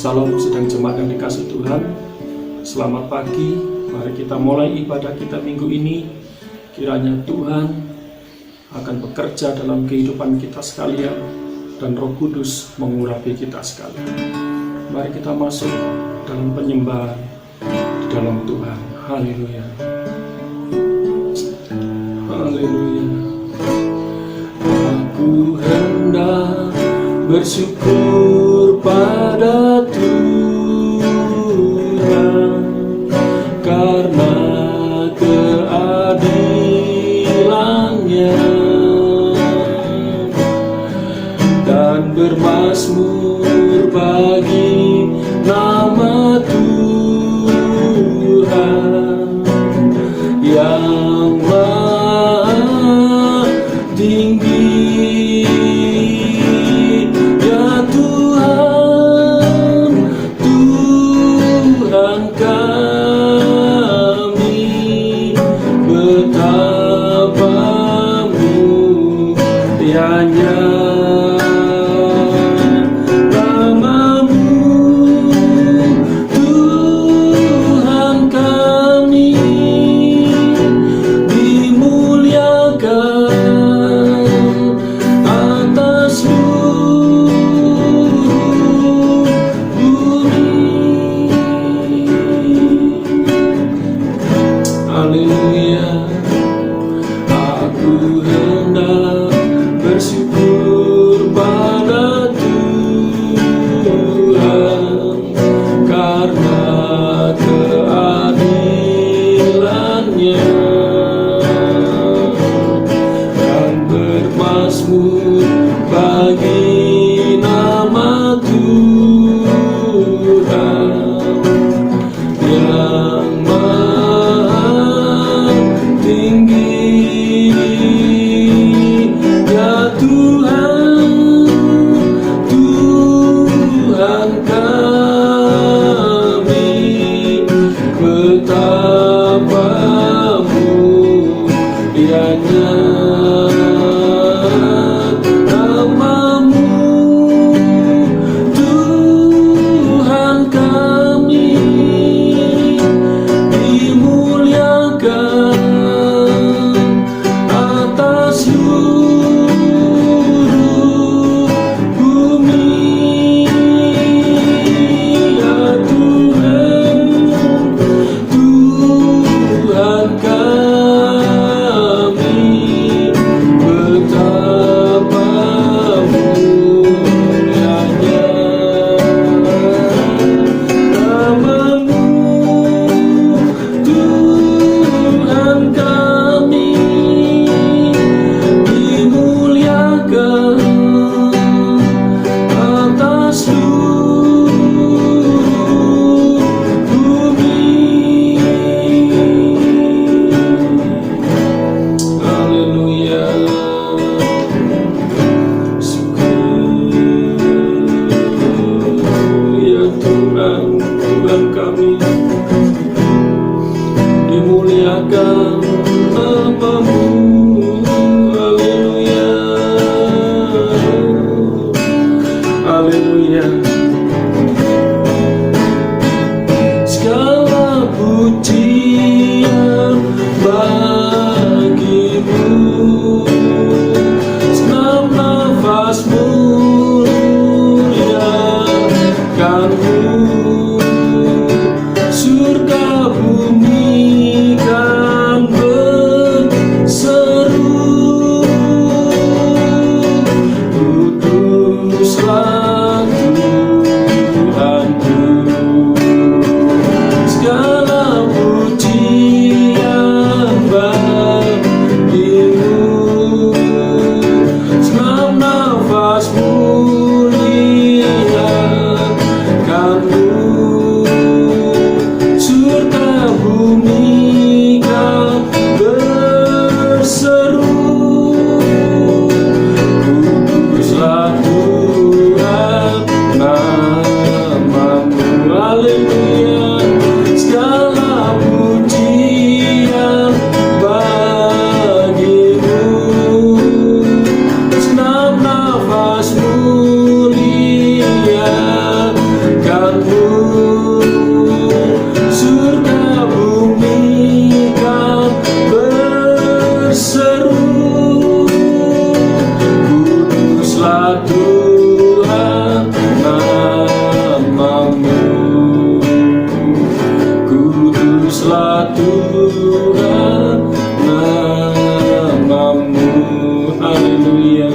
Shalom sedang jemaat yang dikasih Tuhan. Selamat pagi, mari kita mulai ibadah kita minggu ini. Kiranya Tuhan akan bekerja dalam kehidupan kita sekalian dan Roh Kudus mengurapi kita sekalian. Mari kita masuk dalam penyembahan di dalam Tuhan. Haleluya. Haleluya. Aku hendak bersyukur pada Tuhan karena keadilannya, dan bermazmur bagi nama Tuhan yang maha tinggi. Namamu Tuhan namamu, kuduslah Tuhan namamu, haleluya.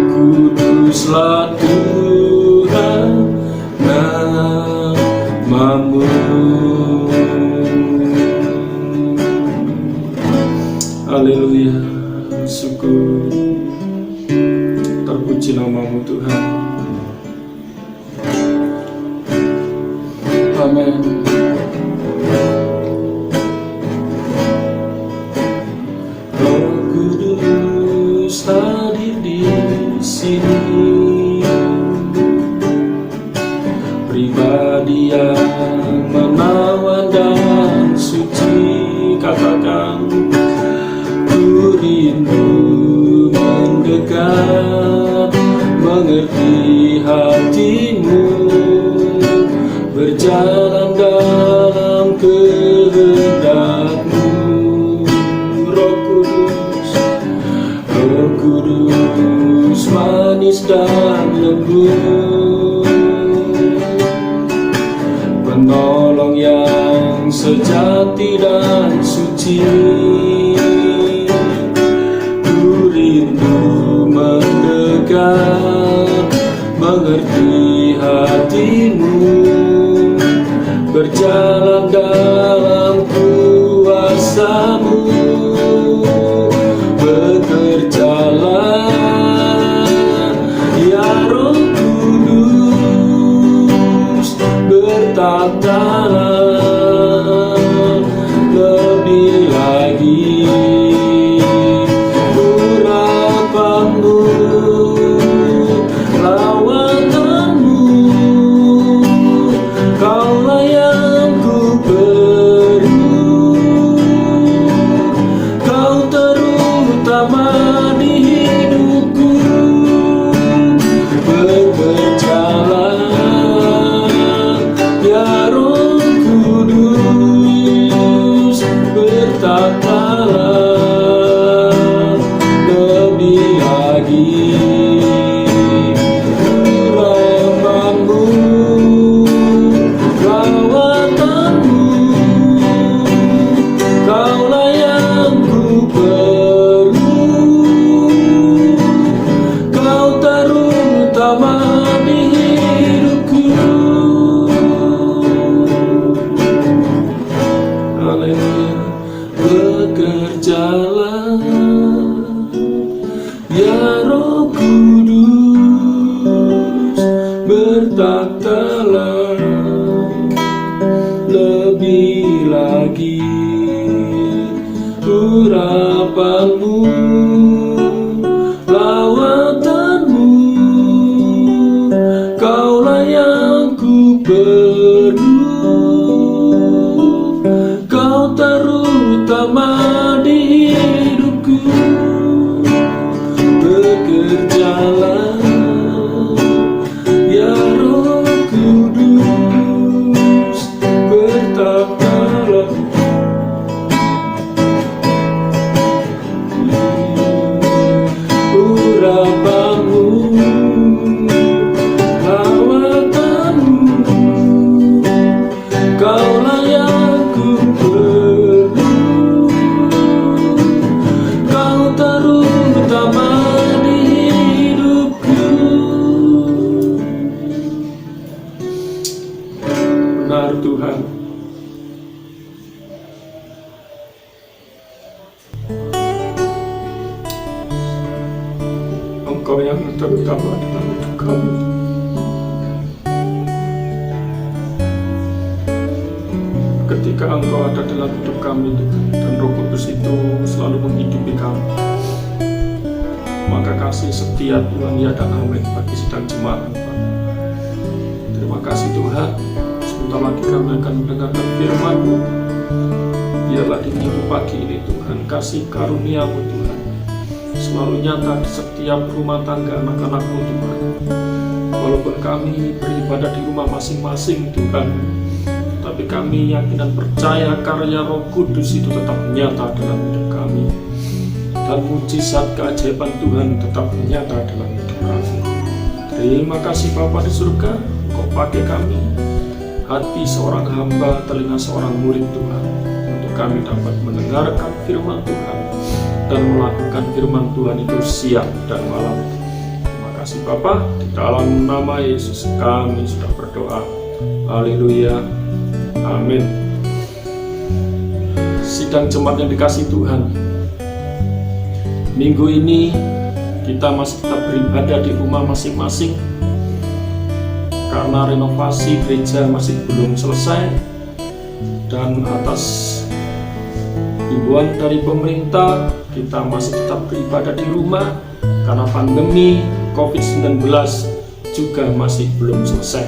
Kuduslah Tuhan namamu. Haleluya, syukur, terpuji namamu Tuhan. Amin. Roh Kudus hadir di sini, pribadi yang menawan dan suci. Katakan, ku rindu mendekat, mengerti hatimu, berjalan dalam kehendak-Mu. Roh Kudus manis dan lembut, penolong yang sejati dan suci. Ku rindu mendekat, mengerti hatimu, berjalan dalam kuasa-Mu. Bekerjalah ya Roh Kudus, bertatalah lebih lagi urapan-Mu, lawanan-Mu. Kaulah yang ku perlu, Kau terutama di hidupku. Bekerjalah ya Roh Kudus, bertatalah lebih lagi urapan-Mu, lawanan-Mu. Kaulah yang ku perlu, Kau terutama di hidupku. Haleluya. Bekerjalah ya Roh Kudus, bertatalah lebih lagi urapan-Mu, lawanan-Mu. Kaulah yang ku perlu, Kau terutama di hidupku. Bekerjalah ya Roh Kudus, bertatalah urapan-Mu, lawanan-Mu. Kaulah yang ku perlu, Kau terutama di hidupku. Benar Tuhan, Engkau yang terutama dalam hidup kami. Ketika Engkau ada dalam hidup kami Tuhan, dan Roh Kudus itu selalu menghidupi kami, maka kasih setia Tuhan ya dan amin bagi sidang jemaat Tuhan. Terima kasih Tuhan, sebentar lagi kami akan mendengarkan firman-Mu. Biarlah di minggu pagi ini Tuhan, kasih karunia-Mu Tuhan selalu nyata di setiap rumah tangga anak-anak-Mu Tuhan. Walaupun kami beribadah di rumah masing-masing Tuhan, tapi kami yakin dan percaya karya Roh Kudus itu tetap nyata dalam hidup kami, dan mujizat keajaiban Tuhan tetap nyata dalam hidup kami. Terima kasih Bapa di surga, Engkau pakai kami, hati seorang hamba, telinga seorang murid Tuhan, untuk kami dapat mendengarkan firman Tuhan dan melakukan firman Tuhan itu siang dan malam. Terima kasih Bapa, di dalam nama Yesus kami sudah berdoa. Haleluya, amin. Sidang jemaat yang dikasih Tuhan, minggu ini kita masih tetap beribadah di rumah masing-masing karena renovasi gereja masih belum selesai, dan atas himbauan dari pemerintah kita masih tetap beribadah di rumah karena pandemi COVID-19 juga masih belum selesai.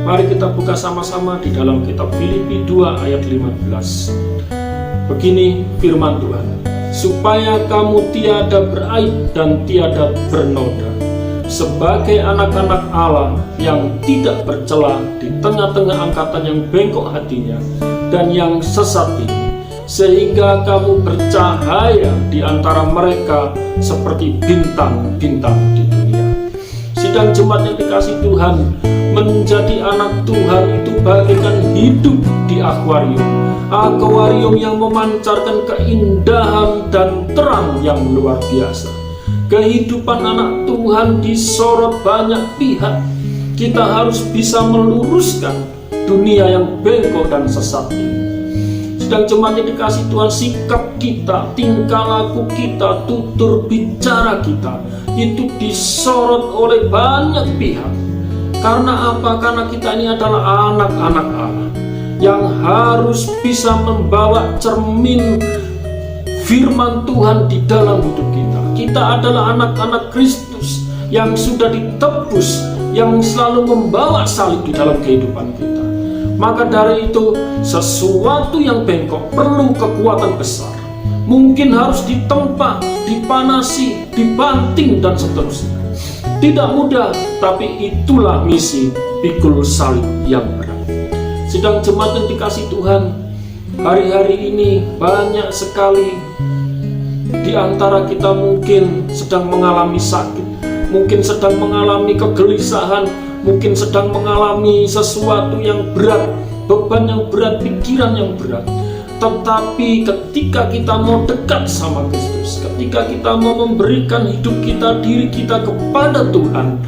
Mari kita buka sama-sama di dalam kitab Filipi 2 ayat 15. Begini firman Tuhan, supaya kamu tiada beraib dan tiada bernoda, sebagai anak-anak Allah yang tidak bercela di tengah-tengah angkatan yang bengkok hatinya dan yang sesat ini, sehingga kamu bercahaya di antara mereka seperti bintang-bintang di dunia. Sidang jemaat yang dikasih Tuhan, menjadi anak Tuhan itu bagaikan hidup di akuarium yang memancarkan keindahan dan terang yang luar biasa. Kehidupan anak Tuhan disorot banyak pihak. Kita harus bisa meluruskan dunia yang bengkok dan sesat ini. Sedang jemaat yang dikasih Tuhan, sikap kita, tingkah laku kita, tutur bicara kita itu disorot oleh banyak pihak. Karena apa? Karena kita ini adalah anak-anak Allah yang harus bisa membawa cermin firman Tuhan di dalam hidup kita. Kita adalah anak-anak Kristus yang sudah ditebus, yang selalu membawa salib di dalam kehidupan kita. Maka dari itu, sesuatu yang bengkok perlu kekuatan besar. Mungkin harus ditempa, dipanasi, dibanting, dan seterusnya. Tidak mudah, tapi itulah misi pikul salib yang berat. Sidang jemaat yang dikasih Tuhan, hari-hari ini banyak sekali di antara kita mungkin sedang mengalami sakit, mungkin sedang mengalami kegelisahan, mungkin sedang mengalami sesuatu yang berat, beban yang berat, pikiran yang berat. Tetapi ketika kita mau dekat sama Kristus, ketika kita mau memberikan hidup kita, diri kita kepada Tuhan,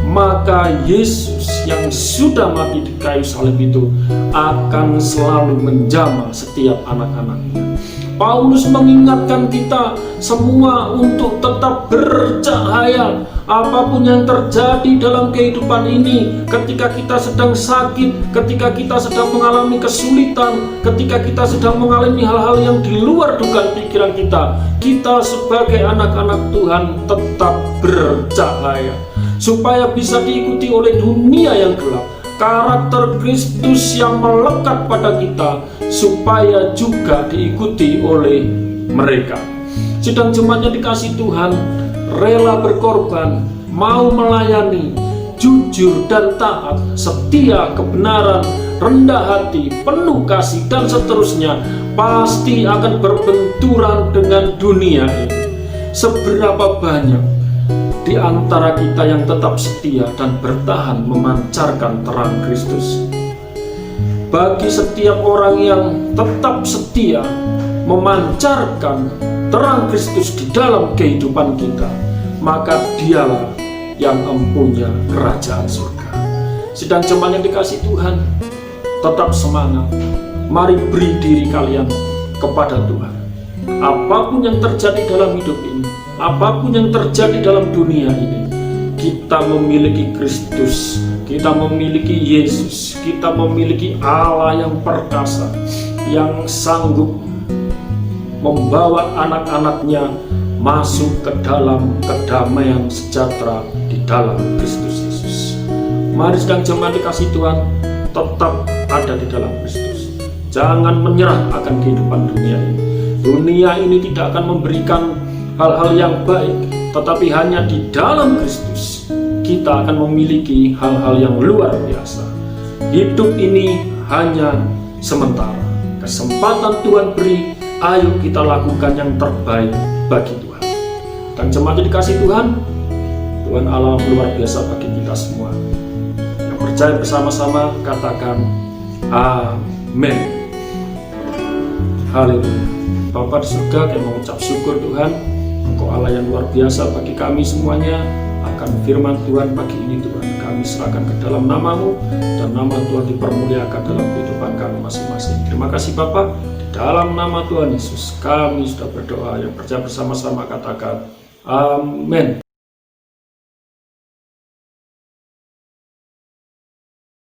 maka Yesus yang sudah mati di kayu salib itu akan selalu menjamah setiap anak-anaknya. Paulus mengingatkan kita semua untuk tetap bercahaya apapun yang terjadi dalam kehidupan ini. Ketika kita sedang sakit, ketika kita sedang mengalami kesulitan, ketika kita sedang mengalami hal-hal yang di luar dugaan pikiran kita sebagai anak-anak Tuhan tetap bercahaya supaya bisa diikuti oleh dunia yang gelap. Karakter Kristus yang melekat pada kita supaya juga diikuti oleh mereka. Sedang jemaatnya dikasih Tuhan, rela berkorban, mau melayani, jujur dan taat, setia, kebenaran, rendah hati, penuh kasih, dan seterusnya, pasti akan berbenturan dengan dunia ini. Seberapa banyak di antara kita yang tetap setia dan bertahan memancarkan terang Kristus? Bagi setiap orang yang tetap setia memancarkan terang Kristus di dalam kehidupan kita, maka dialah yang mempunyai kerajaan surga. Sedang jemaat yang dikasih Tuhan, tetap semangat. Mari beri diri kalian kepada Tuhan. Apapun yang terjadi dalam hidup ini, apapun yang terjadi dalam dunia ini, kita memiliki Kristus, kita memiliki Yesus, kita memiliki Allah yang perkasa, yang sanggup membawa anak-anaknya masuk ke dalam kedamaian sejahtera di dalam Kristus Yesus. Mari sedang jemaat dikasih Tuhan, tetap ada di dalam Kristus. Jangan menyerah akan kehidupan dunia ini. Dunia ini tidak akan memberikan hal-hal yang baik, tetapi hanya di dalam Kristus kita akan memiliki hal-hal yang luar biasa. Hidup ini hanya sementara. Kesempatan Tuhan beri, ayo kita lakukan yang terbaik bagi Tuhan. Dan jemaat dikasih Tuhan, Tuhan Allah luar biasa bagi kita semua. Yang percaya bersama-sama katakan amin. Haleluya. Bapa di surga, kami mengucap syukur Tuhan, Engkau Allah yang luar biasa bagi kami semuanya. Akan firman Tuhan pagi ini Tuhan, kami serahkan ke dalam nama-Mu, dan nama Tuhan dipermuliakan dalam kehidupan kami masing-masing. Terima kasih Bapa, di dalam nama Tuhan Yesus kami sudah berdoa. Yang percaya bersama-sama katakan amin.